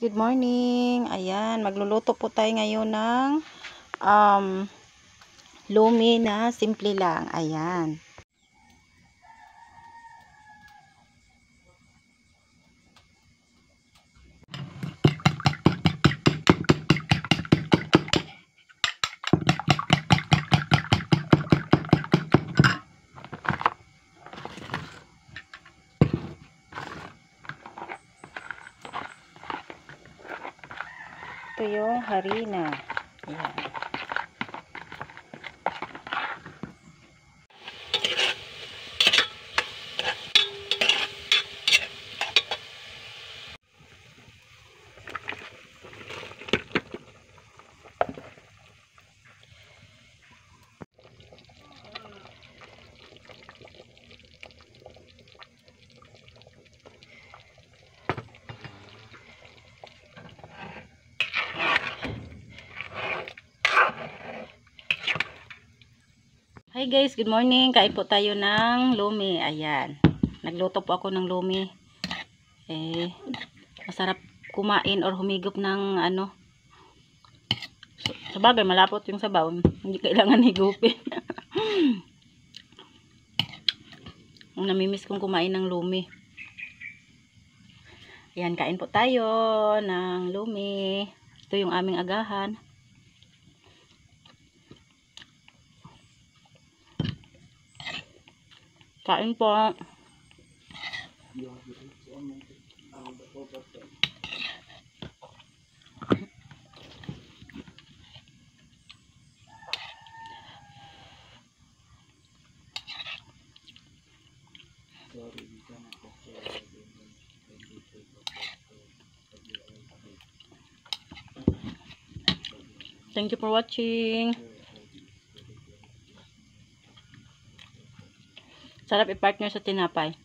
Good morning. Ayan, magluluto po tayo ngayon ng um, lumi na simple lang. Ayan. Ito yung harina. Ayan. Hi guys, good morning. Kain po tayo ng lumi. Ayan. Nagluto po ako ng lumi. Masarap kumain or humigop ng ano. Sabagay, malapot yung sabaw. Hindi kailangan higupin. Namimiss kong kumain ng lumi. Ayan, kain po tayo ng lumi. Ito yung aming agahan. Kain po. Thank you for watching. Sarap i-partner sa tinapay.